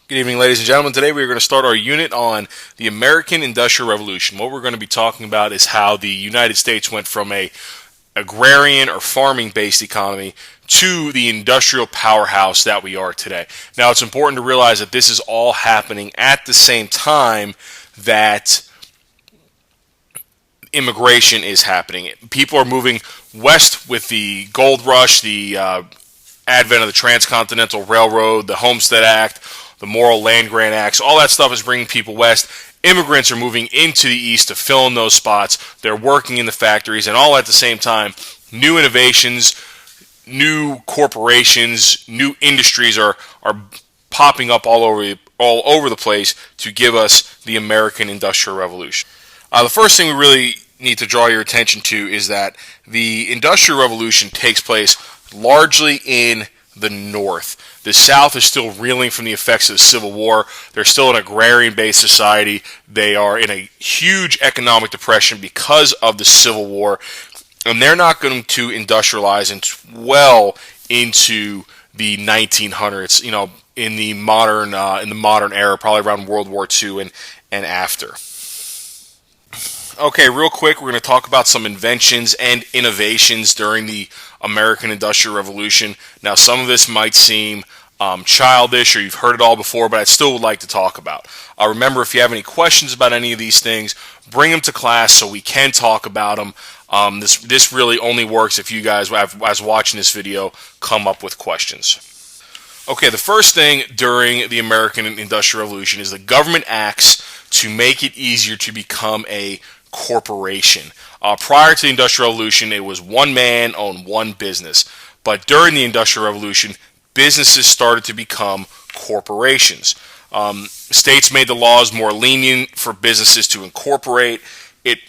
Good evening, ladies and gentlemen. Today we are going to start our unit on the American Industrial Revolution. What we're going to be talking about is how the United States went from a agrarian or farming-based economy to the industrial powerhouse that we are today. Now, it's important to realize that this is all happening at the same time that immigration is happening. People are moving west with the gold rush, the advent of the Transcontinental Railroad, the Homestead Act, the Morrill Land Grant Acts. All that stuff is bringing people west. Immigrants are moving into the east to fill in those spots. They're working in the factories, and all at the same time, new innovations, new corporations, new industries are popping up all over the place to give us the American Industrial Revolution. The first thing we really need to draw your attention to is that the Industrial Revolution takes place largely in the North. The South is still reeling from the effects of the Civil War. They're still an agrarian-based society. They are in a huge economic depression because of the Civil War, and they're not going to industrialize well into the 1900s. In the modern era, probably around World War II and after. Okay, real quick, we're going to talk about some inventions and innovations during the American Industrial Revolution. Now, some of this might seem childish or you've heard it all before, but I still would like to talk about. Remember, if you have any questions about any of these things, bring them to class so we can talk about them. This really only works if you guys, as watching this video, come up with questions. Okay, the first thing during the American Industrial Revolution is the government acts to make it easier to become a corporation. Prior to the Industrial Revolution, it was one man owned one business. But during the Industrial Revolution, businesses started to become corporations. States made the laws more lenient for businesses to incorporate. It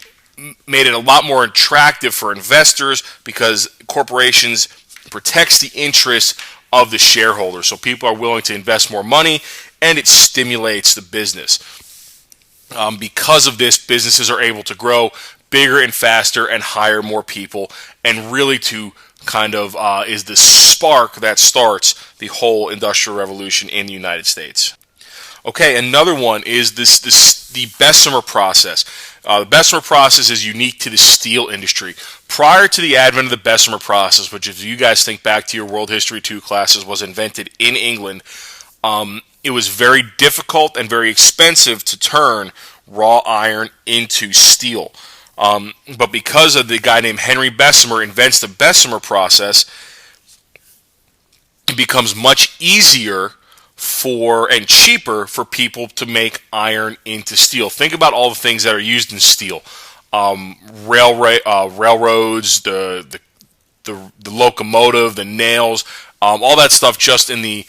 made it a lot more attractive for investors because corporations protects the interests of the shareholders. So people are willing to invest more money, and it stimulates the business. Because of this, businesses are able to grow bigger and faster and hire more people, and really to kind of is the spark that starts the whole Industrial Revolution in the United States. Okay, another one is the Bessemer Process. The Bessemer Process is unique to the steel industry. Prior to the advent of the Bessemer Process, which if you guys think back to your World History 2 classes, was invented in England, it was very difficult and very expensive to turn raw iron into steel. But because of the guy named Henry Bessemer invents the Bessemer Process, it becomes much easier and cheaper for people to make iron into steel. Think about all the things that are used in steel. Railroads, the locomotive, the nails, all that stuff just in the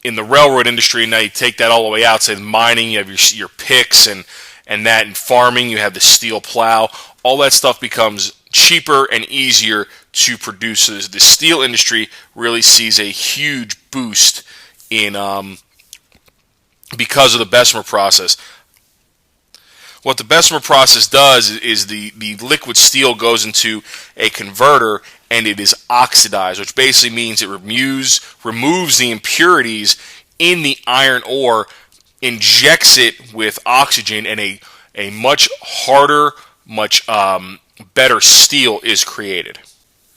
railroad industry. Now you take that all the way out, say mining, you have your picks and that. In farming, you have the steel plow. All that stuff becomes cheaper and easier to produce. So the steel industry really sees a huge boost in because of the Bessemer Process. What the Bessemer Process does is the liquid steel goes into a converter and it is oxidized, which basically means it removes the impurities in the iron ore, injects it with oxygen, and a much harder, much better steel is created.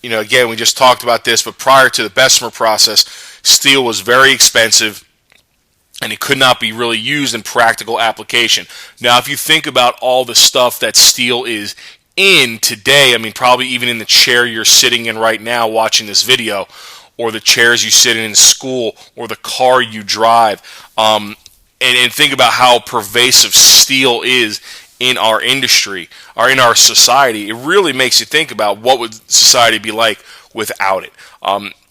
Again, we just talked about this, but prior to the Bessemer Process, steel was very expensive and it could not be really used in practical application. Now, if you think about all the stuff that steel is in today, probably even in the chair you're sitting in right now watching this video, or the chairs you sit in school, or the car you drive, and think about how pervasive steel is in our industry, or in our society. It really makes you think about what would society be like without it.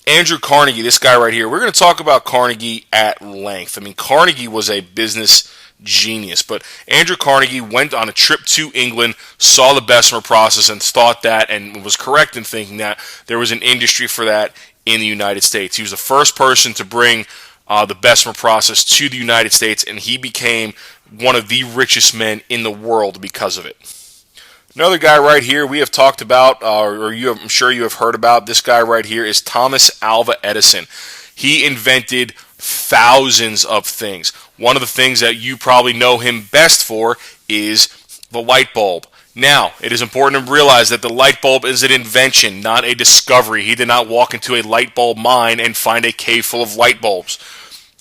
Andrew Carnegie, this guy right here, we're going to talk about Carnegie at length. Carnegie was a business genius, but Andrew Carnegie went on a trip to England, saw the Bessemer Process, and thought that, and was correct in thinking that there was an industry for that in the United States. He was the first person to bring the Bessemer Process to the United States, and he became one of the richest men in the world because of it. Another guy right here we have talked about, I'm sure you have heard about. This guy right here is Thomas Alva Edison. He invented thousands of things. One of the things that you probably know him best for is the light bulb. Now, it is important to realize that the light bulb is an invention, not a discovery. He did not walk into a light bulb mine and find a cave full of light bulbs.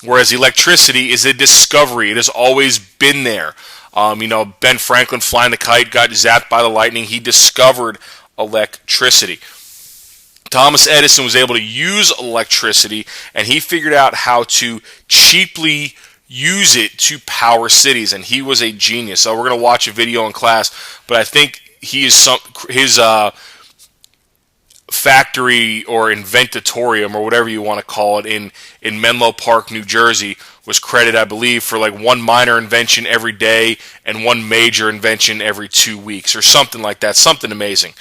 Whereas electricity is a discovery. It has always been there. Ben Franklin flying the kite got zapped by the lightning. He discovered electricity. Thomas Edison was able to use electricity, and he figured out how to cheaply use it to power cities, and he was a genius. So we're going to watch a video in class, but I think his factory or inventatorium or whatever you want to call it in Menlo Park, New Jersey, was credited, I believe, for like one minor invention every day and one major invention every 2 weeks or something like that. Something amazing.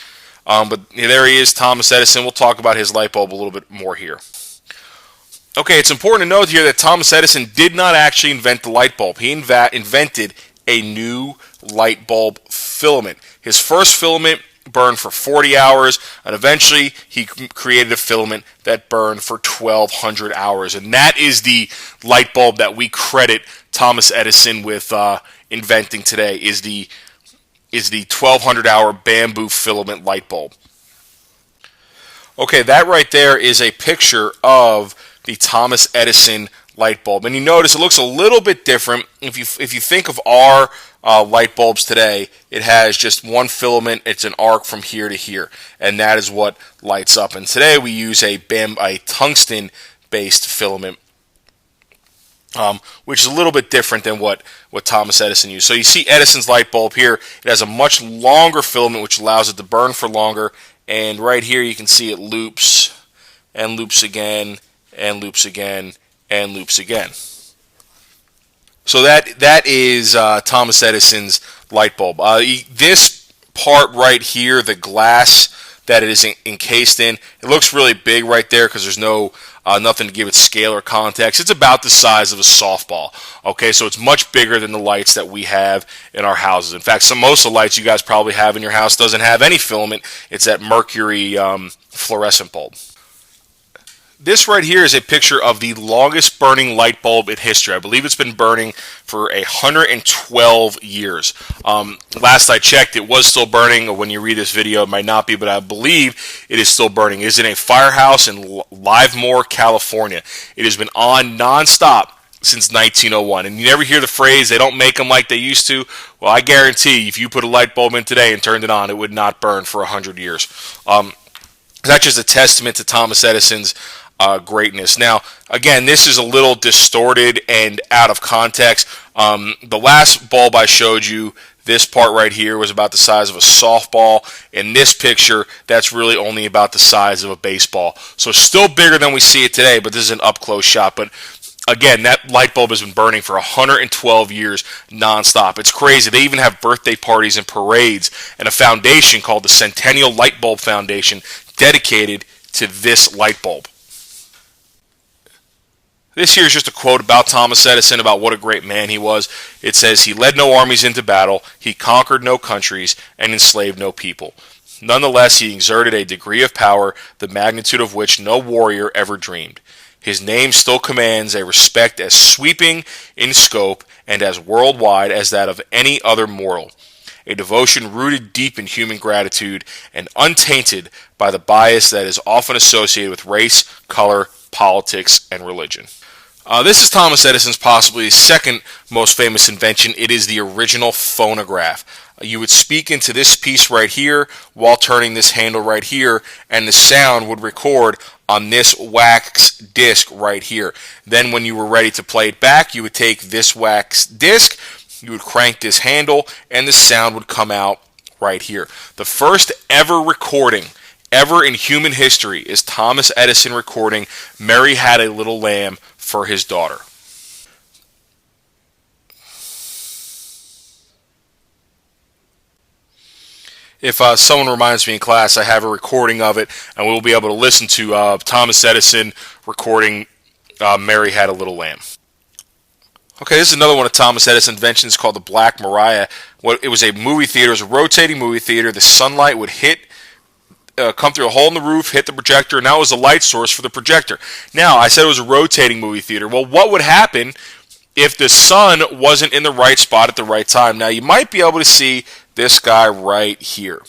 But there he is, Thomas Edison. We'll talk about his light bulb a little bit more here. Okay, it's important to note here that Thomas Edison did not actually invent the light bulb. He invented a new light bulb filament. His first filament burned for 40 hours, and eventually he created a filament that burned for 1,200 hours. And that is the light bulb that we credit Thomas Edison with inventing today, is the 1,200-hour bamboo filament light bulb. Okay, that right there is a picture of the Thomas Edison light bulb. And you notice it looks a little bit different. If you think of our light bulbs today, it has just one filament. It's an arc from here to here, and that is what lights up. And today we use a tungsten-based filament, which is a little bit different than what Thomas Edison used. So you see Edison's light bulb here. It has a much longer filament, which allows it to burn for longer. And right here you can see it loops and loops again and loops again and loops again. So that is Thomas Edison's light bulb. This part right here, the glass that it is encased in, it looks really big right there because there's nothing to give it scale or context. It's about the size of a softball. Okay, so it's much bigger than the lights that we have in our houses. In fact, most of the lights you guys probably have in your house doesn't have any filament. It's that mercury fluorescent bulb. This right here is a picture of the longest burning light bulb in history. I believe it's been burning for 112 years. Last I checked, it was still burning. When you read this video, it might not be, but I believe it is still burning. It is in a firehouse in Livermore, California. It has been on nonstop since 1901. And you never hear the phrase, they don't make them like they used to. Well, I guarantee if you put a light bulb in today and turned it on, it would not burn for 100 years. That's just a testament to Thomas Edison's greatness. Now, again, this is a little distorted and out of context. The last bulb I showed you, this part right here, was about the size of a softball. In this picture, that's really only about the size of a baseball. So still bigger than we see it today, but this is an up-close shot. But again, that light bulb has been burning for 112 years nonstop. It's crazy. They even have birthday parties and parades and a foundation called the Centennial Light Bulb Foundation dedicated to this light bulb. This here is just a quote about Thomas Edison, about what a great man he was. It says, "He led no armies into battle, he conquered no countries, and enslaved no people. Nonetheless, he exerted a degree of power, the magnitude of which no warrior ever dreamed. His name still commands a respect as sweeping in scope and as worldwide as that of any other mortal. A devotion rooted deep in human gratitude and untainted by the bias that is often associated with race, color, politics, and religion." This is Thomas Edison's possibly second most famous invention. It is the original phonograph. You would speak into this piece right here while turning this handle right here, and the sound would record on this wax disc right here. Then when you were ready to play it back, you would take this wax disc, you would crank this handle, and the sound would come out right here. The first ever recording ever in human history is Thomas Edison recording "Mary Had a Little Lamb" for his daughter. If someone reminds me in class, I have a recording of it, and we'll be able to listen to Thomas Edison recording "Mary Had a Little Lamb." Okay, this is another one of Thomas Edison's inventions called the Black Maria. It was a movie theater. It was a rotating movie theater. The sunlight would hit come through a hole in the roof, hit the projector, and that was the light source for the projector. Now, I said it was a rotating movie theater. Well, what would happen if the sun wasn't in the right spot at the right time? Now, you might be able to see this guy right here.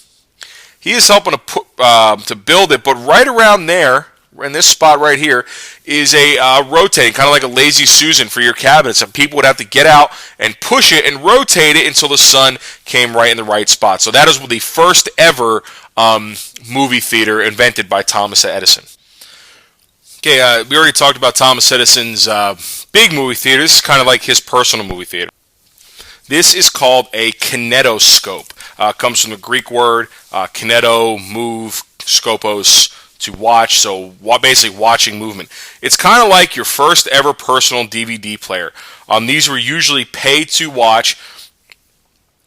He is helping to build it, but right around there, in this spot right here, is a rotating, kind of like a lazy Susan for your cabinets. And people would have to get out and push it and rotate it until the sun came right in the right spot. So that is the first ever movie theater invented by Thomas Edison. Okay, we already talked about Thomas Edison's big movie theater. This is kind of like his personal movie theater. This is called a kinetoscope. Comes from the Greek word kineto, move, scopos, to watch, so basically watching movement. It's kind of like your first ever personal DVD player. These were usually paid to watch.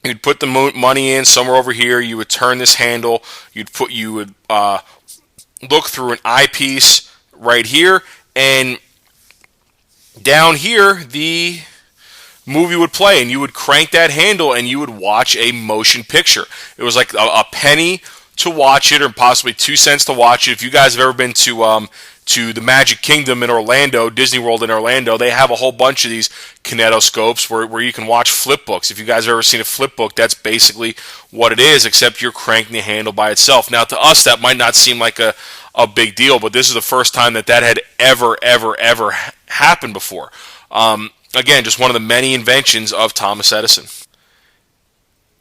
You'd put the money in somewhere over here. You would turn this handle. You would look through an eyepiece right here, and down here the movie would play, and you would crank that handle, and you would watch a motion picture. It was like a penny to watch it, or possibly 2 cents to watch it. If you guys have ever been to the Magic Kingdom in Orlando, Disney World in Orlando, they have a whole bunch of these kinetoscopes where you can watch flip books. If you guys have ever seen a flip book, that's basically what it is, except you're cranking the handle by itself. Now, to us, that might not seem like a big deal, but this is the first time that had ever happened before. Again, just one of the many inventions of Thomas Edison.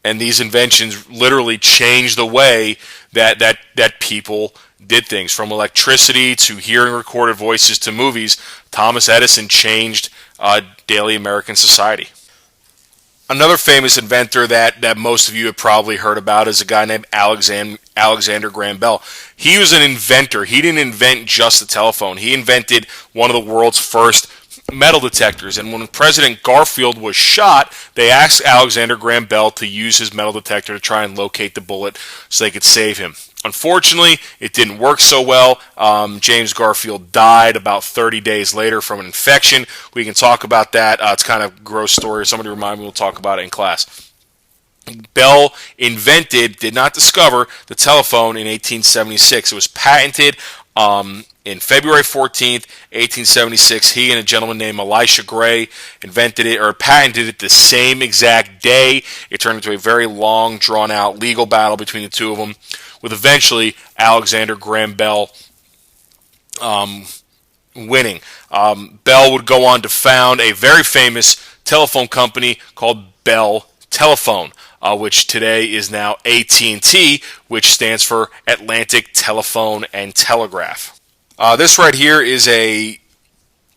And these inventions literally changed the way that people did things. From electricity to hearing recorded voices to movies, Thomas Edison changed daily American society. Another famous inventor that most of you have probably heard about is a guy named Alexander Graham Bell. He was an inventor. He didn't invent just the telephone. He invented one of the world's first metal detectors, and when President Garfield was shot, they asked Alexander Graham Bell to use his metal detector to try and locate the bullet so they could save him. Unfortunately, it didn't work so well. James Garfield died about 30 days later from an infection. We can talk about that. It's kind of a gross story. Somebody remind me, we'll talk about it in class. Bell did not discover the telephone in 1876. It was patented in February 14th, 1876. He and a gentleman named Elisha Gray invented it, or patented it, the same exact day. It turned into a very long, drawn-out legal battle between the two of them, with eventually Alexander Graham Bell winning. Bell would go on to found a very famous telephone company called Bell Telephone, which today is now AT&T, which stands for Atlantic Telephone and Telegraph. This right here is a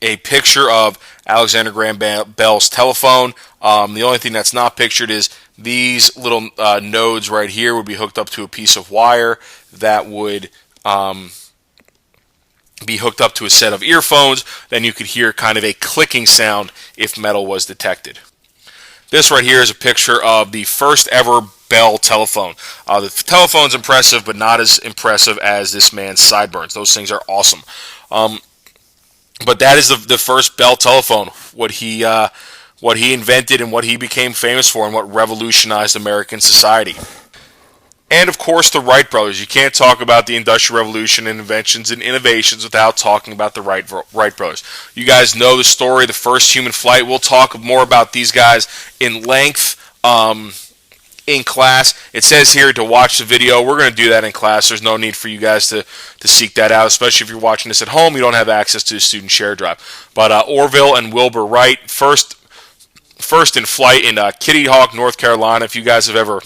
picture of Alexander Graham Bell's telephone. The only thing that's not pictured is these little nodes right here would be hooked up to a piece of wire that would be hooked up to a set of earphones. Then you could hear kind of a clicking sound if metal was detected. This right here is a picture of the first ever Bell telephone. The telephone's impressive, but not as impressive as this man's sideburns. Those things are awesome. But that is the first Bell telephone. What he invented and what he became famous for, and what revolutionized American society. And of course, the Wright Brothers. You can't talk about the Industrial Revolution and inventions and innovations without talking about the Wright Brothers. You guys know the story, the first human flight. We'll talk more about these guys in length in class. It says here to watch the video. We're going to do that in class. There's no need for you guys to seek that out, especially if you're watching this at home. You don't have access to the student share drive. But Orville and Wilbur Wright, first in flight in Kitty Hawk, North Carolina. If you guys have ever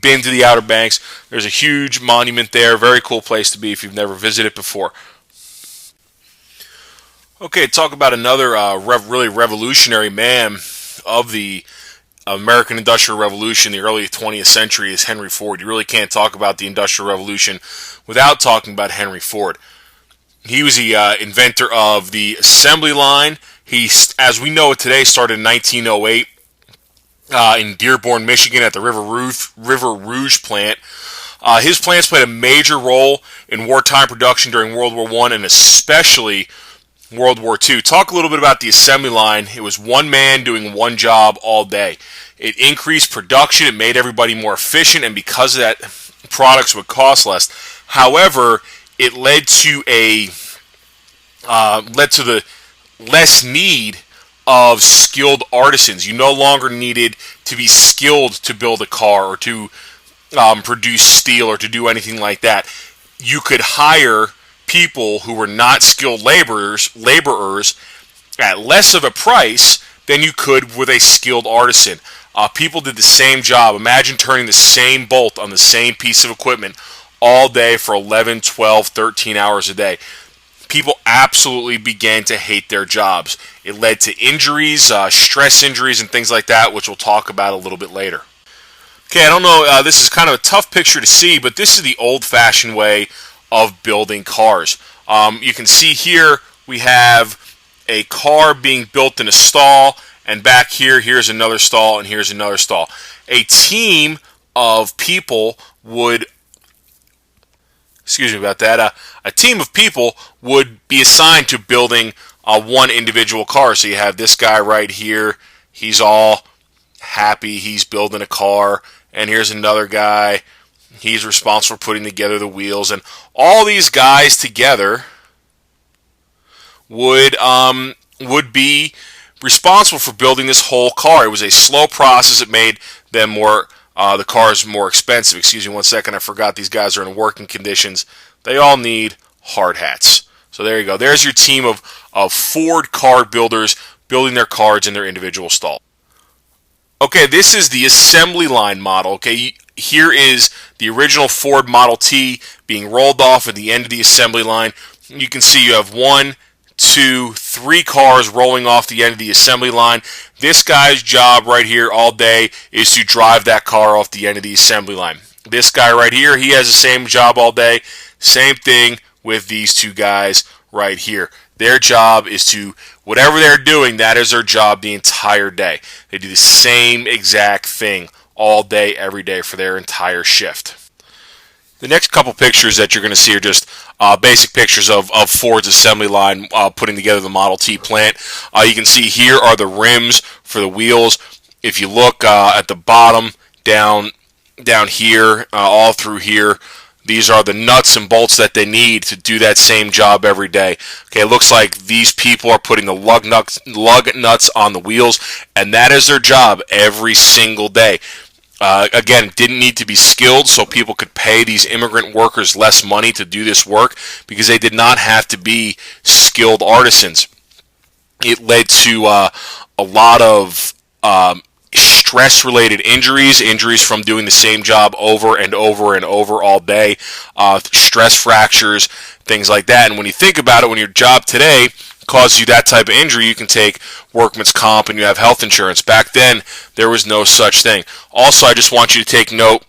been to the Outer Banks, there's a huge monument there. Very cool place to be if you've never visited before. Okay, talk about another really revolutionary man of the American Industrial Revolution, the early 20th century, is Henry Ford. You really can't talk about the Industrial Revolution without talking about Henry Ford. He was the inventor of the assembly line. He, as we know it today, started in 1908 in Dearborn, Michigan at the River Rouge plant. His plants played a major role in wartime production during World War I and especially World War II. Talk a little bit about the assembly line. It was one man doing one job all day. It increased production. It made everybody more efficient, and because of that, products would cost less. However, it led to the less need of skilled artisans. You no longer needed to be skilled to build a car or to produce steel or to do anything like that. You could hire people who were not skilled laborers at less of a price than you could with a skilled artisan. People did the same job. Imagine turning the same bolt on the same piece of equipment all day for 11, 12, 13 hours a day. People absolutely began to hate their jobs. It led to injuries, stress injuries, and things like that, which we'll talk about a little bit later. Okay, I don't know, this is kind of a tough picture to see, but this is the old-fashioned way of building cars. You can see here we have a car being built in a stall, and back here, here's another stall, and here's another stall. A team of people would, excuse me about that, a team of people would be assigned to building one individual car. So you have this guy right here, he's all happy, he's building a car, and here's another guy, he's responsible for putting together the wheels, and all these guys together would be responsible for building this whole car. It was a slow process. It made them the cars more expensive. Excuse me one second, I forgot these guys are in working conditions. They all need hard hats. So there you go. There's your team of Ford car builders building their cars in their individual stall. Okay, this is the assembly line model. Okay, here is the original Ford Model T being rolled off at the end of the assembly line. You can see you have 1, 2, 3 cars rolling off the end of the assembly line. This guy's job right here all day is to drive that car off the end of the assembly line. This guy right here, he has the same job all day. Same thing with these two guys right here. Their job is to, whatever they're doing, that is their job the entire day. They do the same exact thing all day, every day for their entire shift. The next couple pictures that you're going to see are just basic pictures of Ford's assembly line putting together the Model T plant. You can see here are the rims for the wheels. If you look at the bottom, down here, all through here, these are the nuts and bolts that they need to do that same job every day. Okay, it looks like these people are putting the lug nuts on the wheels, and that is their job every single day. Again, didn't need to be skilled, so people could pay these immigrant workers less money to do this work because they did not have to be skilled artisans. It led to a lot of stress-related injuries from doing the same job over and over and over all day, stress fractures, things like that. And when you think about it, when your job today causes you that type of injury, you can take workman's comp and you have health insurance. Back then, there was no such thing. Also, I just want you to take note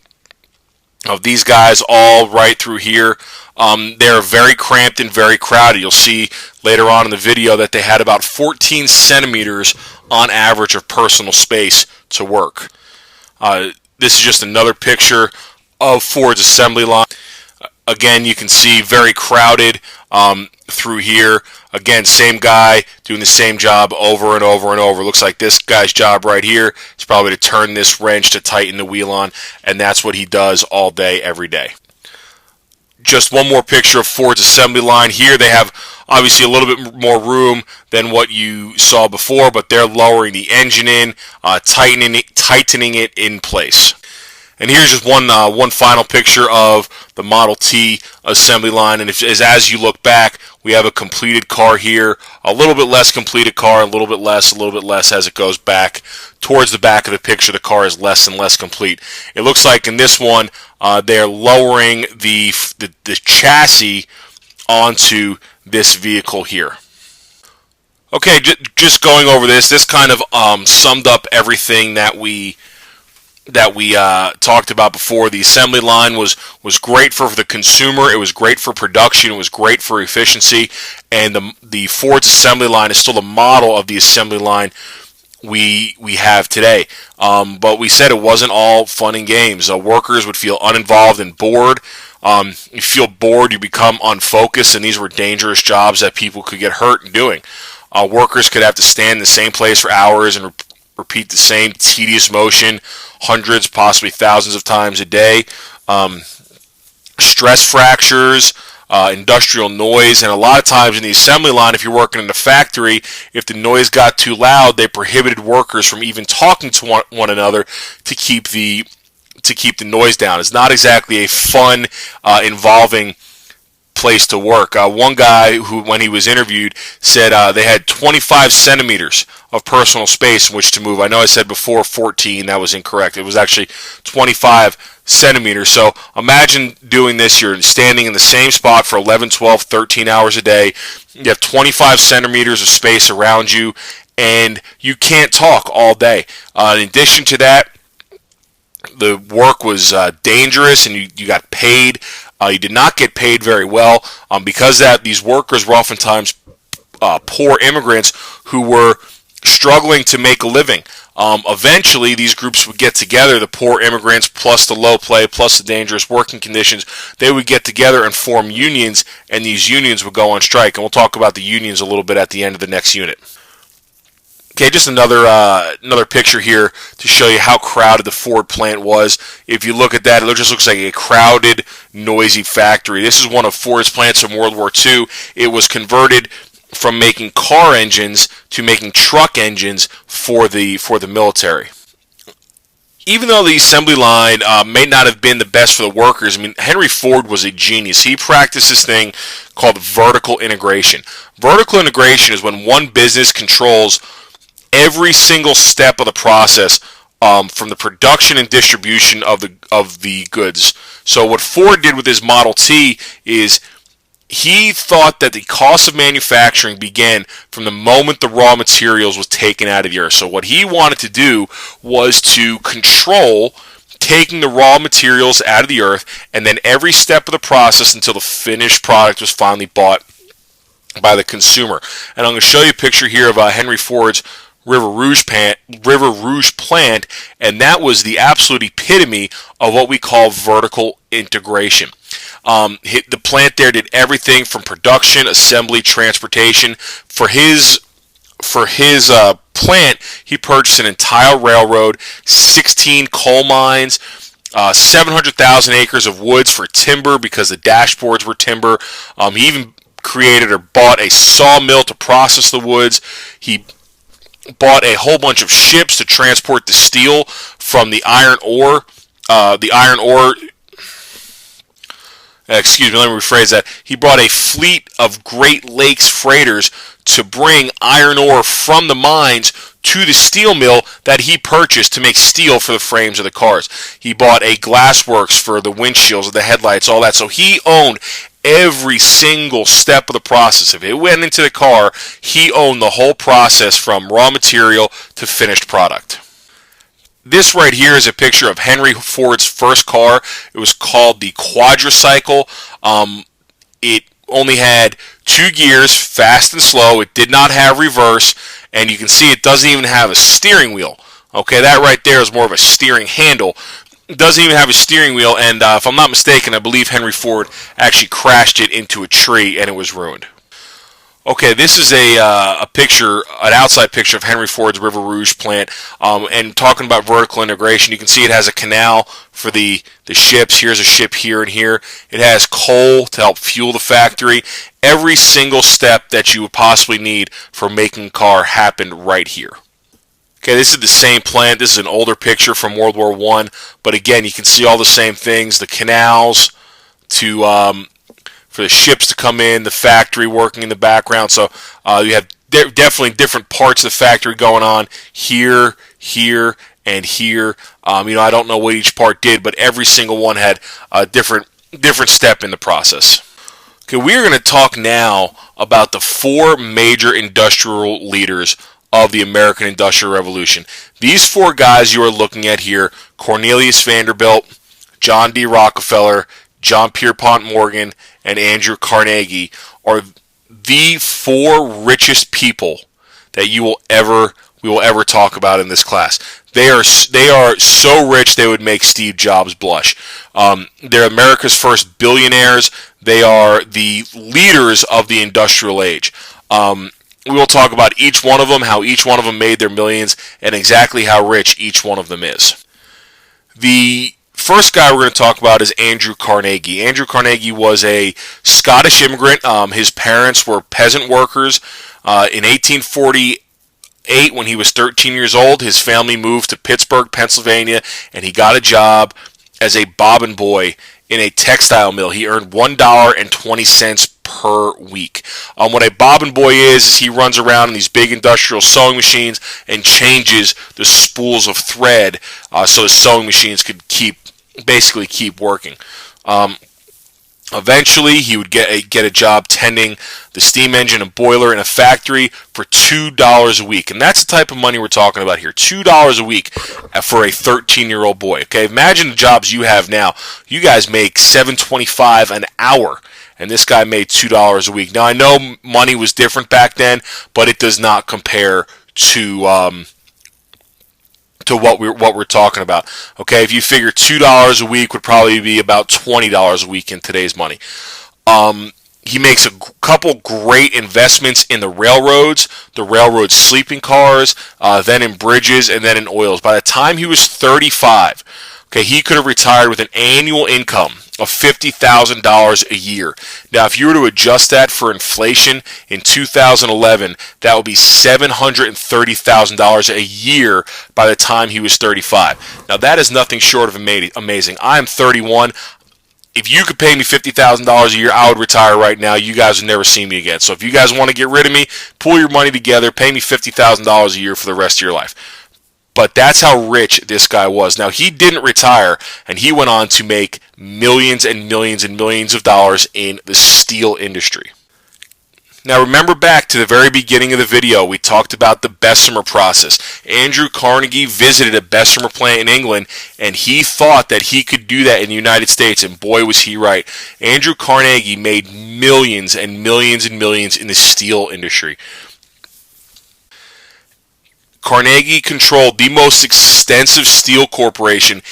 of these guys all right through here. They're very cramped and very crowded. You'll see later on in the video that they had about 14 centimeters on average of personal space to work. This is just another picture of Ford's assembly line. Again, you can see very crowded through here. Again, same guy doing the same job over and over and over. Looks like this guy's job right here is probably to turn this wrench to tighten the wheel on, and that's what he does all day, every day. Just one more picture of Ford's assembly line. Here they have obviously a little bit more room than what you saw before, but they're lowering the engine in, tightening it in place. And here's just one final picture of the Model T assembly line. And as you look back, we have a completed car here, a little bit less completed car, a little bit less as it goes back. Towards the back of the picture, the car is less and less complete. It looks like in this one, they're lowering the chassis onto this vehicle here. Okay, just going over this kind of summed up everything that we talked about before. The assembly line was great for the consumer. It was great for production. It was great for efficiency. And the Ford's assembly line is still the model of the assembly line we have today. But we said it wasn't all fun and games. Workers would feel uninvolved and bored. You feel bored, you become unfocused, and these were dangerous jobs that people could get hurt doing. Workers could have to stand in the same place for hours and repeat the same tedious motion hundreds, possibly thousands of times a day. stress fractures, industrial noise, and a lot of times in the assembly line, if you're working in a factory, if the noise got too loud, they prohibited workers from even talking to one another to keep the noise down. It's not exactly a fun, involving place to work. One guy who, when he was interviewed, said they had 25 centimeters of personal space in which to move. I know I said before 14, that was incorrect. It was actually 25 centimeters. So imagine doing this. You're standing in the same spot for 11, 12, 13 hours a day. You have 25 centimeters of space around you, and you can't talk all day. In addition to that, the work was dangerous, and you got paid. You did not get paid very well because that these workers were oftentimes poor immigrants who were struggling to make a living. Eventually, these groups would get together, the poor immigrants plus the low pay plus the dangerous working conditions. They would get together and form unions, and these unions would go on strike. And we'll talk about the unions a little bit at the end of the next unit. Okay, just another picture here to show you how crowded the Ford plant was. If you look at that, it just looks like a crowded, noisy factory. This is one of Ford's plants from World War II. It was converted from making car engines to making truck engines for the military. Even though the assembly line may not have been the best for the workers, I mean, Henry Ford was a genius. He practiced this thing called vertical integration. Vertical integration is when one business controls every single step of the process, from the production and distribution of the goods. So what Ford did with his Model T is he thought that the cost of manufacturing began from the moment the raw materials was taken out of the earth. So what he wanted to do was to control taking the raw materials out of the earth, and then every step of the process until the finished product was finally bought by the consumer. And I'm going to show you a picture here of Henry Ford's River Rouge plant, and that was the absolute epitome of what we call vertical integration. The plant there did everything from production, assembly, transportation. For his plant, he purchased an entire railroad, 16 coal mines, 700,000 acres of woods for timber because the dashboards were timber. He even created or bought a sawmill to process the woods. He bought a whole bunch of ships to transport the steel from the iron ore. Excuse me, let me rephrase that. He brought a fleet of Great Lakes freighters to bring iron ore from the mines to the steel mill that he purchased to make steel for the frames of the cars. He bought a glassworks for the windshields, the headlights, all that. So he owned every single step of the process. If it went into the car, he owned the whole process from raw material to finished product. This right here is a picture of Henry Ford's first car. It was called the Quadricycle. It only had 2 gears, fast and slow. It did not have reverse, and you can see it doesn't even have a steering wheel. Okay, that right there is more of a steering handle. It doesn't even have a steering wheel, and if I'm not mistaken, I believe Henry Ford actually crashed it into a tree, and it was ruined. Okay, this is a picture, an outside picture of Henry Ford's River Rouge plant, and talking about vertical integration, you can see it has a canal for the ships. Here's a ship here and here. It has coal to help fuel the factory. Every single step that you would possibly need for making a car happened right here. Okay, this is the same plant. This is an older picture from World War I, but again, you can see all the same things, the canals to for the ships to come in, the factory working in the background. So you have definitely different parts of the factory going on here, here, and here. I don't know what each part did, but every single one had a different step in the process. Okay, we are going to talk now about the 4 major industrial leaders of the American Industrial Revolution. These 4 guys you are looking at here, Cornelius Vanderbilt, John D. Rockefeller, John Pierpont Morgan, and Andrew Carnegie, are the 4 richest people that we will ever talk about in this class. They are so rich they would make Steve Jobs blush. They're America's first billionaires. They are the leaders of the industrial age. We will talk about each one of them, how each one of them made their millions, and exactly how rich each one of them is. The first guy we're going to talk about is Andrew Carnegie. Andrew Carnegie was a Scottish immigrant. His parents were peasant workers. In 1848, when he was 13 years old, his family moved to Pittsburgh, Pennsylvania, and he got a job as a bobbin boy in a textile mill. He earned $1.20 per week. What a bobbin boy is he runs around in these big industrial sewing machines and changes the spools of thread so his sewing machines could basically keep working. Eventually, he would get a job tending the steam engine and boiler in a factory for $2 a week. And that's the type of money we're talking about here. $2 a week for a 13-year-old boy. Okay, imagine the jobs you have now. You guys make $7.25 an hour, and this guy made $2 a week. Now, I know money was different back then, but it does not compare to what we're talking about. Okay, if you figure $2 a week would probably be about $20 a week in today's money. He makes a couple great investments in the railroad sleeping cars, then in bridges, and then in oils. By the time he was 35, okay, he could have retired with an annual income of $50,000 a year. Now, if you were to adjust that for inflation in 2011, that would be $730,000 a year by the time he was 35. Now, that is nothing short of amazing. I am 31. If you could pay me $50,000 a year, I would retire right now. You guys would never see me again. So if you guys want to get rid of me, pull your money together, pay me $50,000 a year for the rest of your life. But that's how rich this guy was. Now, he didn't retire, and he went on to make millions and millions and millions of dollars in the steel industry. Now, remember back to the very beginning of the video, we talked about the Bessemer Process. Andrew Carnegie visited a Bessemer plant in England, and he thought that he could do that in the United States, and boy, was he right. Andrew Carnegie made millions and millions and millions in the steel industry. Carnegie controlled the most extensive steel corporation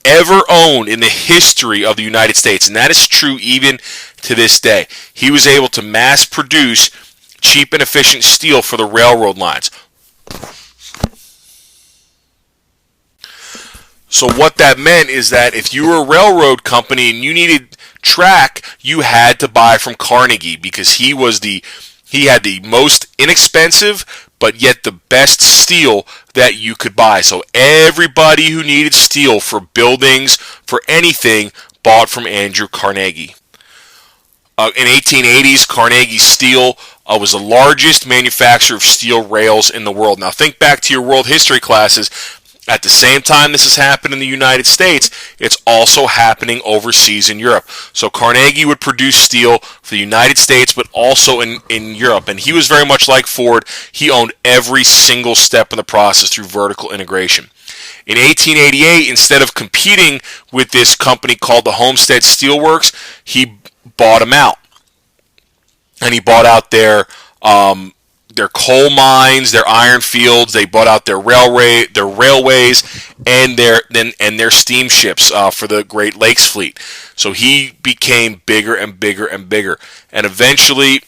ever owned in the history of the United States, and that is true even to this day. He was able to mass produce cheap and efficient steel for the railroad lines. So what that meant is that if you were a railroad company and you needed track, you had to buy from Carnegie because he had the most inexpensive but yet the best steel that you could buy. So everybody who needed steel for buildings, for anything, bought from Andrew Carnegie. In 1880s, Carnegie Steel was the largest manufacturer of steel rails in the world. Now think back to your world history classes. At the same time this has happened in the United States, it's also happening overseas in Europe. So Carnegie would produce steel for the United States, but also in Europe. And he was very much like Ford. He owned every single step in the process through vertical integration. In 1888, instead of competing with this company called the Homestead Steelworks, he bought them out. And he bought out their coal mines, their iron fields. They bought out their railways, and their steamships for the Great Lakes fleet. So he became bigger and bigger and bigger, and eventually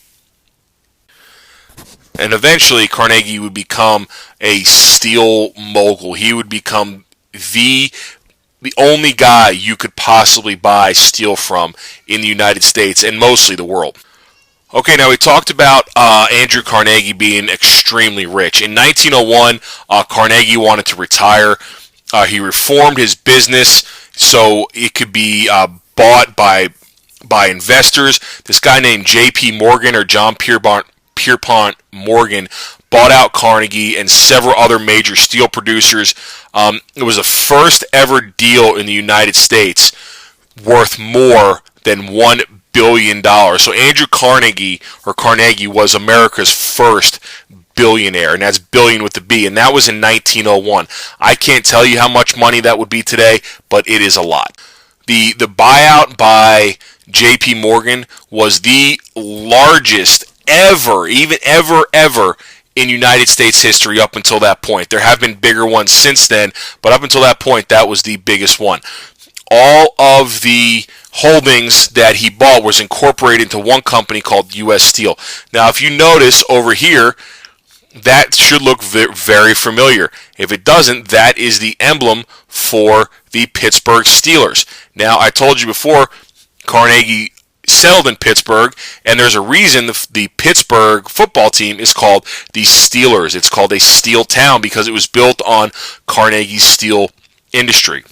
Carnegie would become a steel mogul. He would become the only guy you could possibly buy steel from in the United States and mostly the world. Okay, now we talked about Andrew Carnegie being extremely rich. In 1901, Carnegie wanted to retire. He reformed his business so it could be bought by investors. This guy named J.P. Morgan, or John Pierpont Morgan, bought out Carnegie and several other major steel producers. It was the first ever deal in the United States worth more than $1 billion. So Andrew Carnegie was America's first billionaire, and that's billion with the B, and that was in 1901. I can't tell you how much money that would be today, but it is a lot. The buyout by J.P. Morgan was the largest ever in United States history up until that point. There have been bigger ones since then, but up until that point, that was the biggest one. All of the holdings that he bought was incorporated into one company called U.S. Steel. Now, if you notice over here, That should look very familiar. If it doesn't, that is the emblem for the Pittsburgh Steelers. Now, I told you before, Carnegie settled in Pittsburgh, and there's a reason the Pittsburgh football team is called the Steelers. It's called a steel town because it was built on Carnegie's steel industry.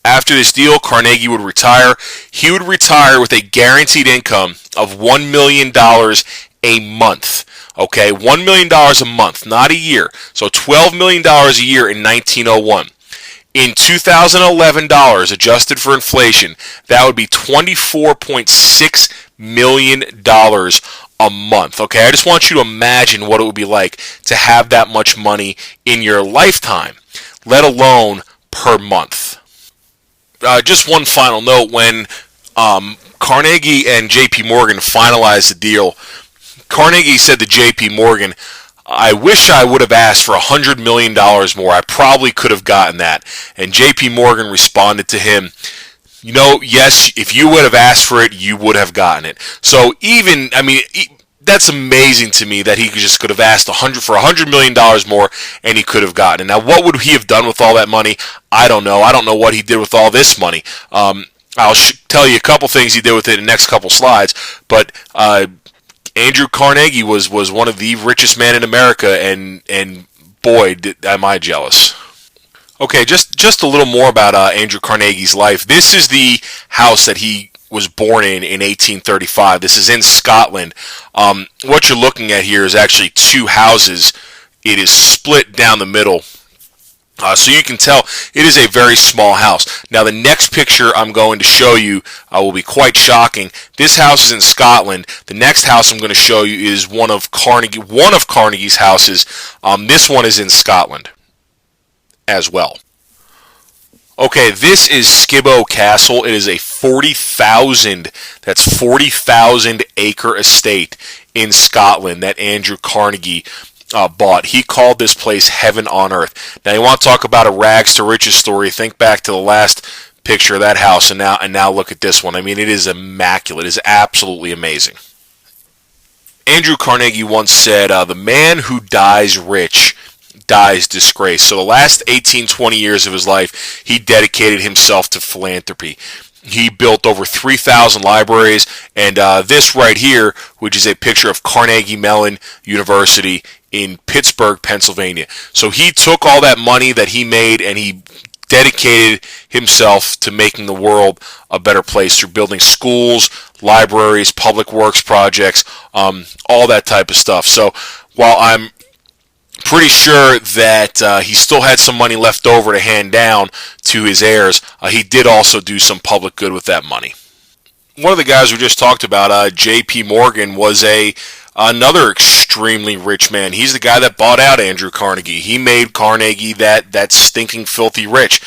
After this deal, Carnegie would retire. He would retire with a guaranteed income of $1 million a month. Okay, $1 million a month, not a year. So $12 million a year in 1901. In 2011 dollars, adjusted for inflation, that would be $24.6 million a month. Okay, I just want you to imagine what it would be like to have that much money in your lifetime, let alone per month. Just one final note, when Carnegie and J.P. Morgan finalized the deal, Carnegie said to J.P. Morgan, "I wish I would have asked for $100 million more. I probably could have gotten that." And J.P. Morgan responded to him, yes, if you would have asked for it, you would have gotten it. So that's amazing to me that he just could have asked $100 million more and he could have gotten it. Now, what would he have done with all that money? I don't know. I don't know what he did with all this money. I'll tell you a couple things he did with it in the next couple slides, but Andrew Carnegie was one of the richest men in America, and boy, am I jealous. Okay, just a little more about Andrew Carnegie's life. This is the house that he was born in 1835. This is in Scotland. What you're looking at here is actually two houses. It is split down the middle. So you can tell it is a very small house. Now the next picture I'm going to show you will be quite shocking. This house is in Scotland. The next house I'm going to show you is one of Carnegie's houses. This one is in Scotland as well. Okay, this is Skibbo Castle. It is a 40,000 acre estate in Scotland that Andrew Carnegie bought. He called this place heaven on earth. Now, you want to talk about a rags to riches story? Think back to the last picture of that house, and now look at this one. I mean, it is immaculate. It is absolutely amazing. Andrew Carnegie once said, "The man who dies rich dies disgraced." So the last 18-20 years of his life, he dedicated himself to philanthropy. He built over 3,000 libraries, and this right here, which is a picture of Carnegie Mellon University in Pittsburgh, Pennsylvania. So he took all that money that he made and he dedicated himself to making the world a better place through building schools, libraries, public works projects, all that type of stuff. So while I'm pretty sure that he still had some money left over to hand down to his heirs, he did also do some public good with that money. One of the guys we just talked about, J.P. Morgan, was another extremely rich man. He's the guy that bought out Andrew Carnegie. He made Carnegie that stinking filthy rich.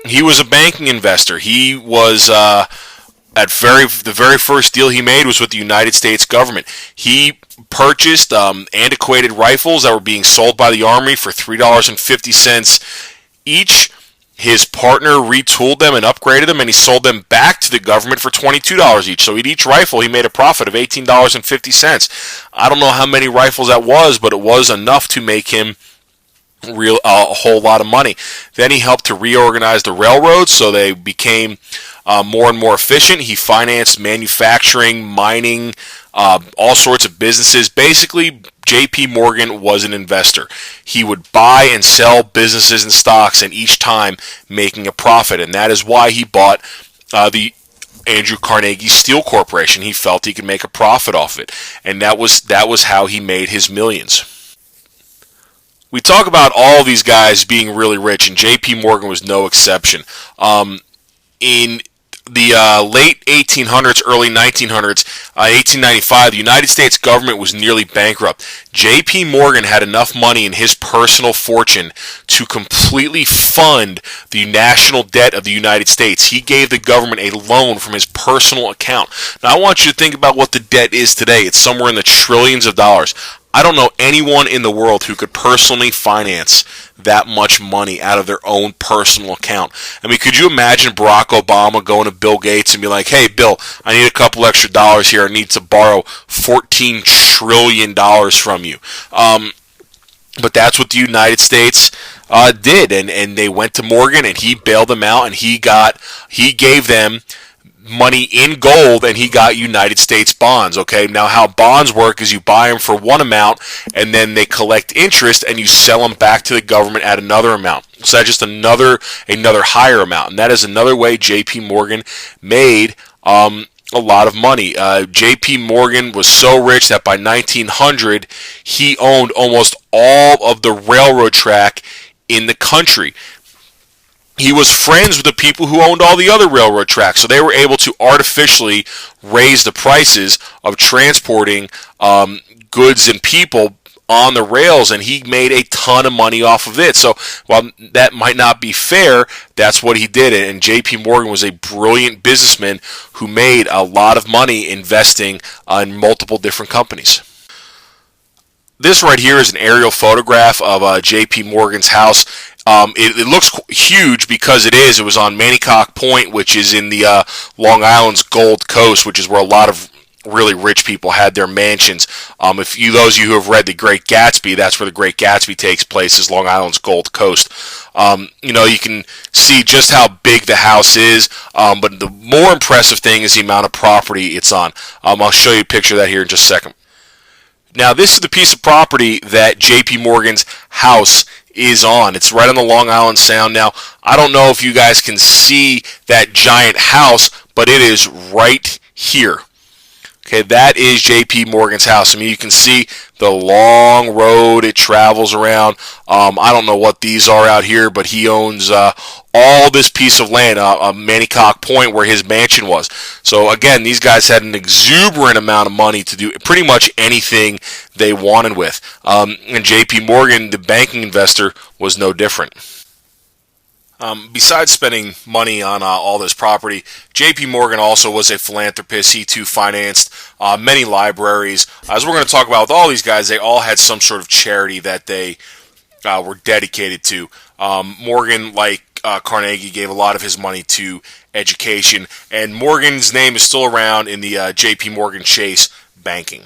He was a banking investor. He was the very first deal he made was with the United States government. He purchased antiquated rifles that were being sold by the Army for $3.50 each. His partner retooled them and upgraded them, and he sold them back to the government for $22 each. So at each rifle, he made a profit of $18.50. I don't know how many rifles that was, but it was enough to make him a whole lot of money. Then he helped to reorganize the railroads so they became more and more efficient. He financed manufacturing, mining, all sorts of businesses. Basically, J.P. Morgan was an investor. He would buy and sell businesses and stocks, and each time making a profit. And that is why he bought the Andrew Carnegie Steel Corporation. He felt he could make a profit off it, and that was how he made his millions. We talk about all these guys being really rich, and J.P. Morgan was no exception. In the late 1800s, early 1900s, 1895, the United States government was nearly bankrupt. J.P. Morgan had enough money in his personal fortune to completely fund the national debt of the United States. He gave the government a loan from his personal account. Now, I want you to think about what the debt is today. It's somewhere in the trillions of dollars. I don't know anyone in the world who could personally finance that much money out of their own personal account. I mean, could you imagine Barack Obama going to Bill Gates and be like, hey, Bill, I need a couple extra dollars here. I need to borrow $14 trillion from you. But that's what the United States did, and they went to Morgan, and he bailed them out, and he gave them money in gold, and he got United States bonds. Okay, now how bonds work is you buy them for one amount, and then they collect interest, and you sell them back to the government at another amount. So that's just another higher amount, and that is another way J.P. Morgan made a lot of money. J.P. Morgan was so rich that by 1900 he owned almost all of the railroad track in the country. He was friends with the people who owned all the other railroad tracks, so they were able to artificially raise the prices of transporting goods and people on the rails, and he made a ton of money off of it. So while that might not be fair, that's what he did. And J.P. Morgan was a brilliant businessman who made a lot of money investing in multiple different companies. This right here is an aerial photograph of J.P. Morgan's house. It looks huge because it is. It was on Manicock Point, which is in the Long Island's Gold Coast, which is where a lot of really rich people had their mansions. Those of you who have read The Great Gatsby, that's where The Great Gatsby takes place, is Long Island's Gold Coast. You can see just how big the house is, but the more impressive thing is the amount of property it's on. I'll show you a picture of that here in just a second. Now, this is the piece of property that J.P. Morgan's house is on. It's right on the Long Island Sound. Now, I don't know if you guys can see that giant house, but it is right here. Okay, that is J.P. Morgan's house. I mean, you can see the long road it travels around. I don't know what these are out here, but he owns all this piece of land, Manicock Point, where his mansion was. So, again, these guys had an exuberant amount of money to do pretty much anything they wanted with. And J.P. Morgan, the banking investor, was no different. Besides spending money on all this property, J.P. Morgan also was a philanthropist. He too financed many libraries. As we're going to talk about with all these guys, they all had some sort of charity that they were dedicated to. Morgan, like Carnegie, gave a lot of his money to education, and Morgan's name is still around in the J.P. Morgan Chase banking.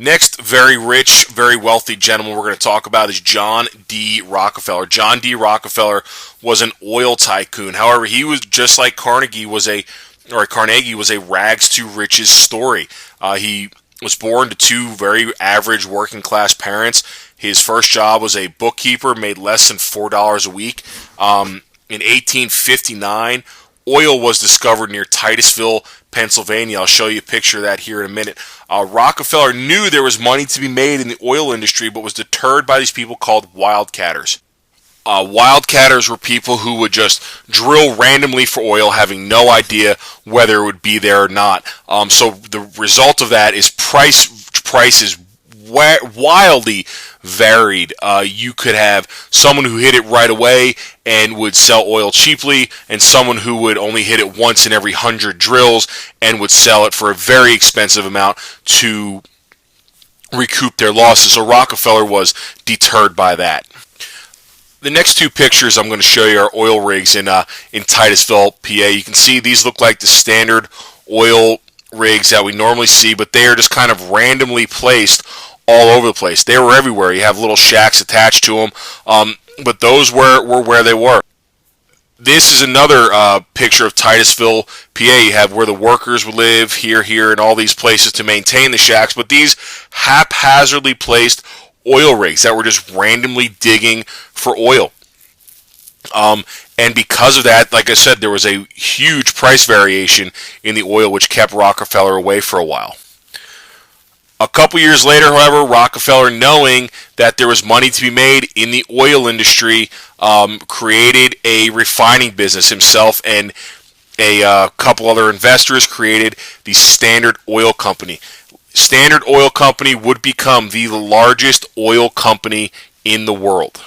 Next, very rich, very wealthy gentleman we're going to talk about is John D. Rockefeller. John D. Rockefeller was an oil tycoon. However, he was just like Carnegie was a rags to riches story. He was born to two very average working class parents. His first job was a bookkeeper, made less than $4 a week. In 1859, oil was discovered near Titusville, Pennsylvania. I'll show you a picture of that here in a minute. Rockefeller knew there was money to be made in the oil industry, but was deterred by these people called wildcatters. Wildcatters were people who would just drill randomly for oil, having no idea whether it would be there or not. So the result of that is prices wildly varied. You could have someone who hit it right away and would sell oil cheaply, and someone who would only hit it once in every 100 drills and would sell it for a very expensive amount to recoup their losses. So Rockefeller was deterred by that. The next two pictures I'm going to show you are oil rigs in Titusville, PA. You can see these look like the standard oil rigs that we normally see, but they are just kind of randomly placed all over the place. They were everywhere. You have little shacks attached to them, but those were where they were. This is another picture of Titusville, PA. You have where the workers would live, here, and all these places to maintain the shacks, but these haphazardly placed oil rigs that were just randomly digging for oil. And because of that, like I said, there was a huge price variation in the oil, which kept Rockefeller away for a while. A couple years later, however, Rockefeller, knowing that there was money to be made in the oil industry, created a refining business himself, and a couple other investors created the Standard Oil Company. Standard Oil Company would become the largest oil company in the world.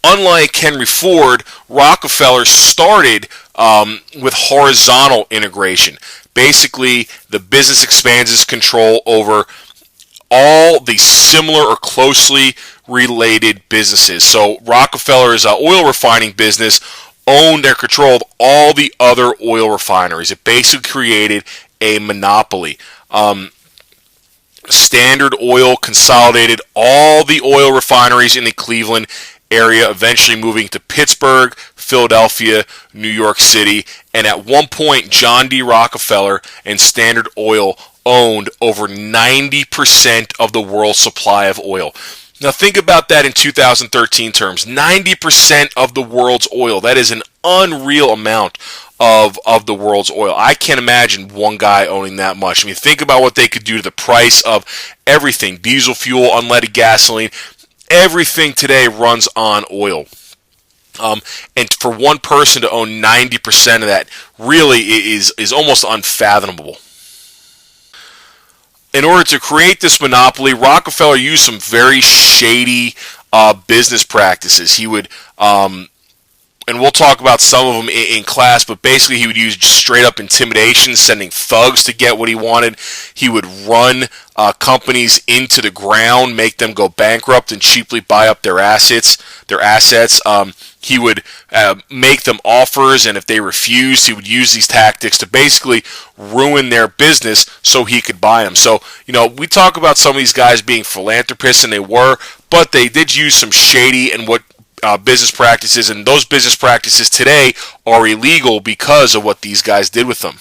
Unlike Henry Ford, Rockefeller started with horizontal integration. Basically, the business expands its control over all the similar or closely related businesses. So Rockefeller's oil refining business owned and controlled all the other oil refineries. It basically created a monopoly. Standard Oil consolidated all the oil refineries in the Cleveland area, eventually moving to Pittsburgh, Philadelphia, New York City, and at one point John D. Rockefeller and Standard Oil owned over 90% of the world's supply of oil. Now think about that in 2013 terms. 90% of the world's oil. That is an unreal amount of the world's oil. I can't imagine one guy owning that much. I mean, think about what they could do to the price of everything. Diesel fuel, unleaded gasoline. Everything today runs on oil. And for one person to own 90% of that really is almost unfathomable. In order to create this monopoly, Rockefeller used some very shady business practices. He would, and we'll talk about some of them in class, but basically he would use just straight up intimidation, sending thugs to get what he wanted. He would run companies into the ground, make them go bankrupt, and cheaply buy up their assets. He would make them offers, and if they refused, he would use these tactics to basically ruin their business so he could buy them. So, we talk about some of these guys being philanthropists, and they were, but they did use some shady and business practices, and those business practices today are illegal because of what these guys did with them.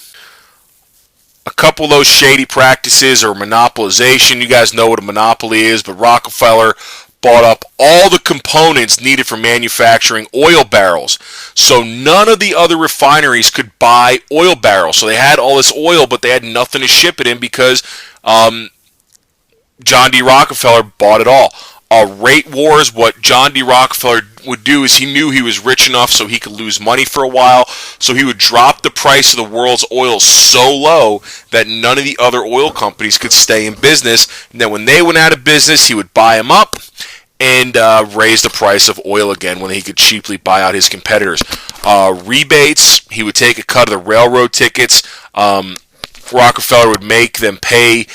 A couple of those shady practices are monopolization. You guys know what a monopoly is, but Rockefeller bought up all the components needed for manufacturing oil barrels. So none of the other refineries could buy oil barrels. So they had all this oil, but they had nothing to ship it in because John D. Rockefeller bought it all. Rate wars, what John D. Rockefeller would do is he knew he was rich enough so he could lose money for a while, so he would drop the price of the world's oil so low that none of the other oil companies could stay in business. And then when they went out of business, he would buy them up and raise the price of oil again when he could cheaply buy out his competitors. Rebates, he would take a cut of the railroad tickets. Rockefeller would make them pay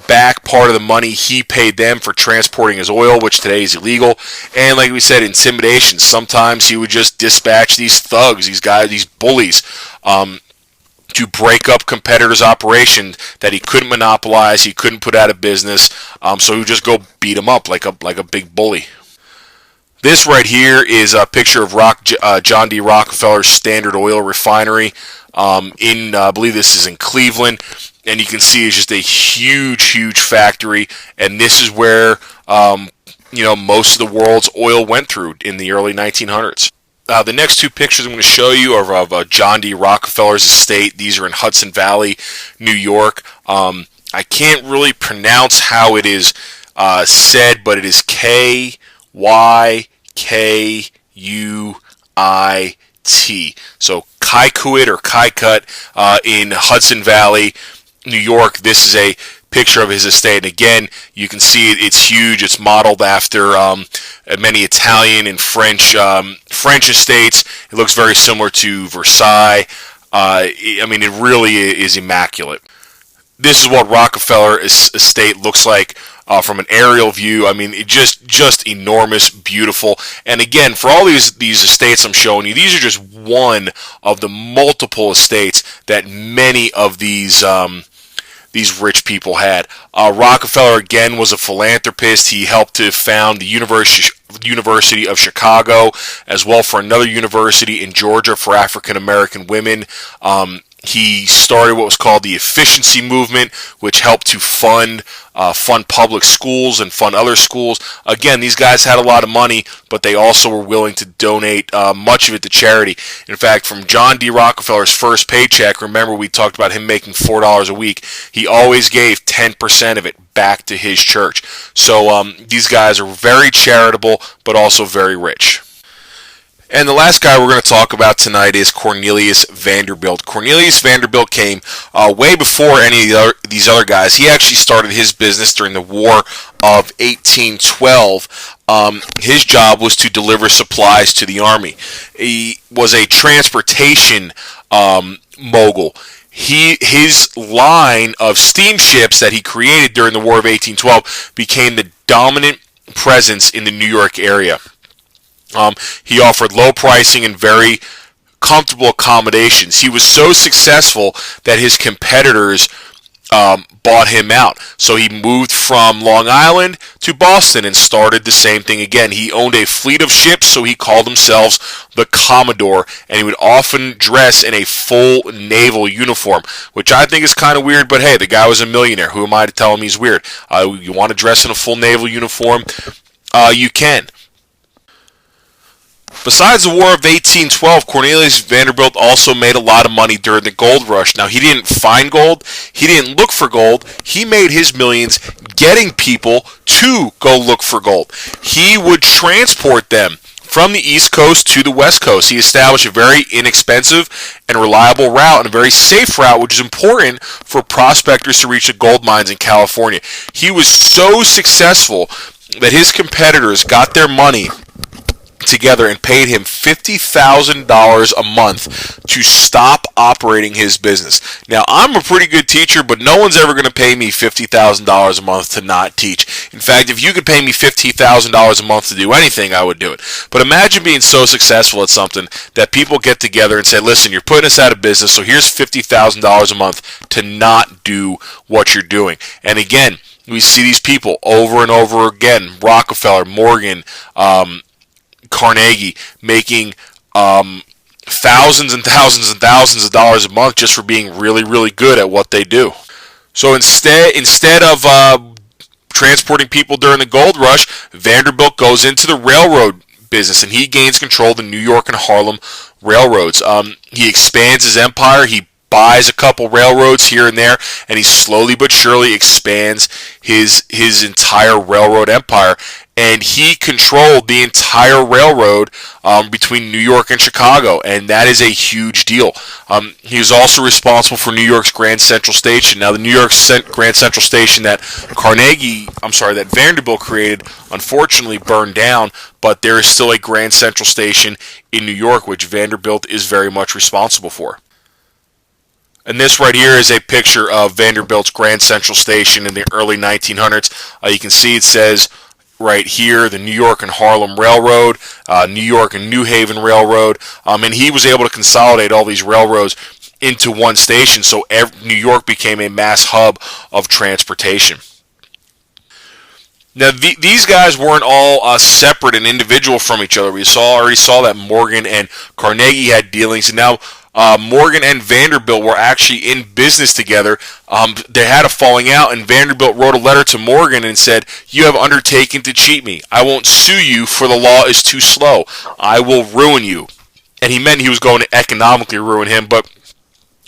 back part of the money he paid them for transporting his oil, which today is illegal. And like we said, intimidation. Sometimes he would just dispatch these thugs, these guys, these bullies, to break up competitors' operations that he couldn't monopolize, he couldn't put out of business. So he would just go beat them up like a big bully. This right here is a picture of John D. Rockefeller's Standard Oil refinery. I believe this is in Cleveland. And you can see it's just a huge factory, and this is where most of the world's oil went through in the early 1900s. The next two pictures I'm going to show you are of John D. Rockefeller's estate. These are in Hudson Valley, New York. I can't really pronounce how it is said, but it is Kykuit So Kykuit or Kykuit in Hudson Valley, New York. This is a picture of his estate, and again, you can see it's huge. It's modeled after many Italian and French estates. It looks very similar to Versailles. It really is immaculate. This is what Rockefeller's estate looks like from an aerial view. It just enormous, beautiful. And again, for all these estates I'm showing you, these are just one of the multiple estates that many of these rich people had. Rockefeller, again, was a philanthropist. He helped to found the University of Chicago, as well for another university in Georgia for African American women. He started what was called the efficiency movement, which helped to fund public schools and fund other schools. Again, these guys had a lot of money, but they also were willing to donate much of it to charity. In fact, from John D. Rockefeller's first paycheck, remember we talked about him making $4 a week, he always gave 10% of it back to his church. So these guys are very charitable, but also very rich. And the last guy we're going to talk about tonight is Cornelius Vanderbilt. Cornelius Vanderbilt came way before any of these other guys. He actually started his business during the War of 1812. His job was to deliver supplies to the army. He was a transportation mogul. his line of steamships that he created during the War of 1812 became the dominant presence in the New York area. He offered low pricing and very comfortable accommodations. He was so successful that his competitors bought him out. So he moved from Long Island to Boston and started the same thing again. He owned a fleet of ships, so he called himself the Commodore, and he would often dress in a full naval uniform, which I think is kind of weird, but hey, the guy was a millionaire. Who am I to tell him he's weird? You want to dress in a full naval uniform? You can. Besides the War of 1812, Cornelius Vanderbilt also made a lot of money during the gold rush. Now, he didn't find gold. He didn't look for gold. He made his millions getting people to go look for gold. He would transport them from the East Coast to the West Coast. He established a very inexpensive and reliable route, and a very safe route, which is important for prospectors to reach the gold mines in California. He was so successful that his competitors got their money together and paid him $50,000 a month to stop operating his business. Now, I'm a pretty good teacher, but no one's ever going to pay me $50,000 a month to not teach. In fact, if you could pay me $50,000 a month to do anything, I would do it. But imagine being so successful at something that people get together and say, listen, you're putting us out of business, so here's $50,000 a month to not do what you're doing. And again, we see these people over and over again, Rockefeller, Morgan, Carnegie, making thousands and thousands and thousands of dollars a month just for being really, really good at what they do. So instead of transporting people during the gold rush, Vanderbilt goes into the railroad business, and he gains control of the New York and Harlem railroads. He expands his empire. He buys a couple railroads here and there, and he slowly but surely expands his entire railroad empire. And he controlled the entire railroad between New York and Chicago, and that is a huge deal. He was also responsible for New York's Grand Central Station. Now, the New York Grand Central Station that Vanderbilt created, unfortunately burned down, but there is still a Grand Central Station in New York, which Vanderbilt is very much responsible for. And this right here is a picture of Vanderbilt's Grand Central Station in the early 1900s. You can see it says right here, the New York and Harlem Railroad, New York and New Haven Railroad, and he was able to consolidate all these railroads into one station, so New York became a mass hub of transportation. Now, these guys weren't all separate and individual from each other. We already saw that Morgan and Carnegie had dealings, and now Morgan and Vanderbilt were actually in business together. They had a falling out, and Vanderbilt wrote a letter to Morgan and said, "You have undertaken to cheat me. I won't sue you, for the law is too slow. I will ruin you." And he meant he was going to economically ruin him, but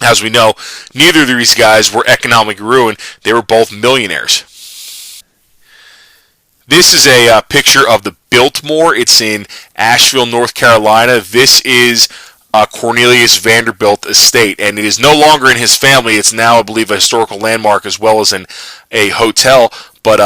as we know, neither of these guys were economically ruined. They were both millionaires. This is a picture of the Biltmore. It's in Asheville, North Carolina. This is Cornelius Vanderbilt estate, and it is no longer in his family. It's now, I believe, a historical landmark as well as a hotel. But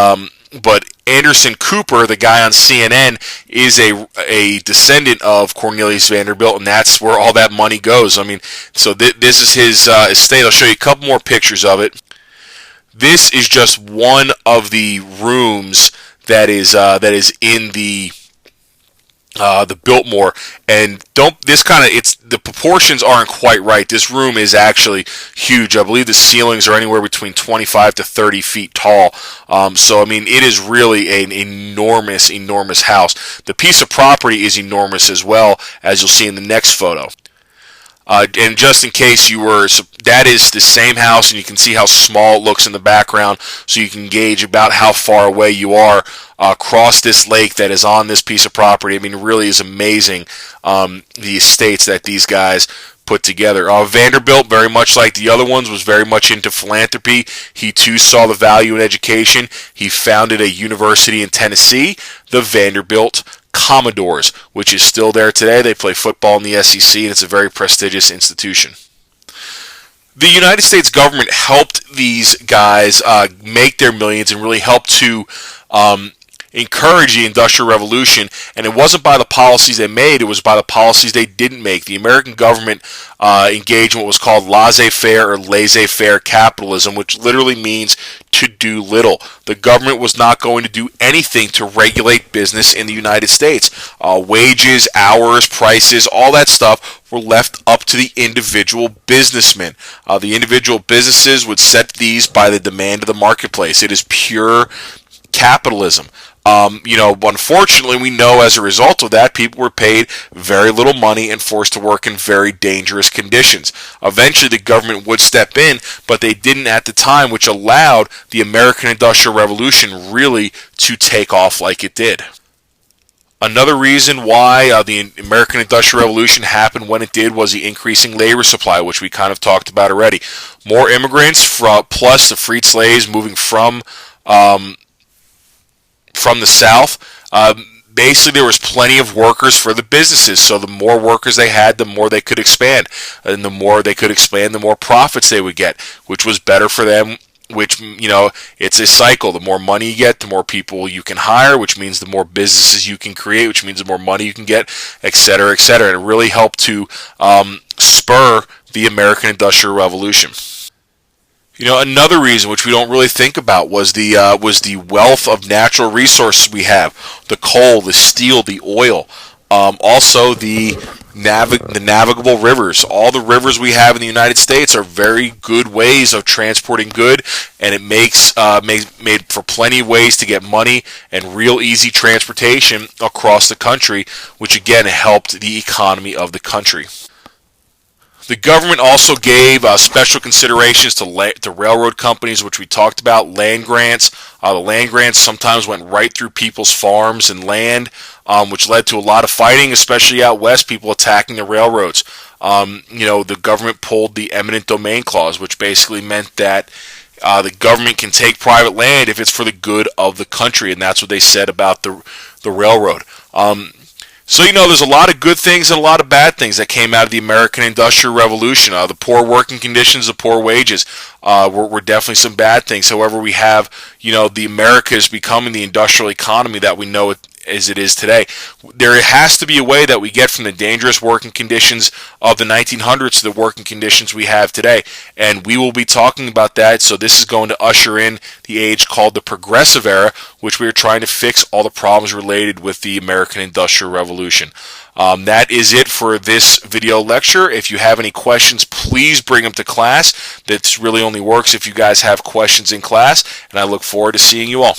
Anderson Cooper, the guy on CNN, is a descendant of Cornelius Vanderbilt, and that's where all that money goes. I mean, so this is his estate. I'll show you a couple more pictures of it. This is just one of the rooms that is in the Biltmore, and the proportions aren't quite right. This room is actually huge. I believe the ceilings are anywhere between 25 to 30 feet tall. So I mean, it is really an enormous house. The piece of property is enormous as well, as you'll see in the next photo. And just in case that is the same house, and you can see how small it looks in the background, so you can gauge about how far away you are across this lake that is on this piece of property. I mean, it really is amazing, the estates that these guys put together. Vanderbilt, very much like the other ones, was very much into philanthropy. He too saw the value in education. He founded a university in Tennessee, the Vanderbilt Commodores, which is still there today. They play football in the SEC, and it's a very prestigious institution. The United States government helped these guys make their millions, and really helped to encourage the Industrial Revolution, and it wasn't by the policies they made, it was by the policies they didn't make. The American government engaged in what was called laissez-faire or laissez-faire capitalism, which literally means to do little. The government was not going to do anything to regulate business in the United States. Wages, hours, prices, all that stuff were left up to the individual businessmen. The individual businesses would set these by the demand of the marketplace. It is pure capitalism. Unfortunately, we know as a result of that, people were paid very little money and forced to work in very dangerous conditions. Eventually, the government would step in, but they didn't at the time, which allowed the American Industrial Revolution really to take off like it did. Another reason why the American Industrial Revolution happened when it did was the increasing labor supply, which we kind of talked about already. More immigrants, plus the freed slaves moving from the South. Basically, there was plenty of workers for the businesses, so the more workers they had, the more they could expand. And the more they could expand, the more profits they would get, which was better for them, which, it's a cycle. The more money you get, the more people you can hire, which means the more businesses you can create, which means the more money you can get, et cetera, et cetera. And it really helped to spur the American Industrial Revolution. Another reason which we don't really think about was the wealth of natural resources we have: the coal, the steel, the oil, also the navigable rivers. All the rivers we have in the United States are very good ways of transporting good, and it makes made for plenty of ways to get money and real easy transportation across the country, which again helped the economy of the country. The government also gave special considerations to railroad companies, which we talked about, land grants. The land grants sometimes went right through people's farms and land, which led to a lot of fighting, especially out west, people attacking the railroads. The government pulled the eminent domain clause, which basically meant that the government can take private land if it's for the good of the country, and that's what they said about the railroad. So, there's a lot of good things and a lot of bad things that came out of the American Industrial Revolution. The poor working conditions, the poor wages were definitely some bad things. However, we have, the Americas becoming the industrial economy that we know it as it is today. There has to be a way that we get from the dangerous working conditions of the 1900s to the working conditions we have today. And we will be talking about that. So this is going to usher in the age called the Progressive Era, which we are trying to fix all the problems related with the American Industrial Revolution. That is it for this video lecture. If you have any questions, please bring them to class. That really only works if you guys have questions in class, and I look forward to seeing you all.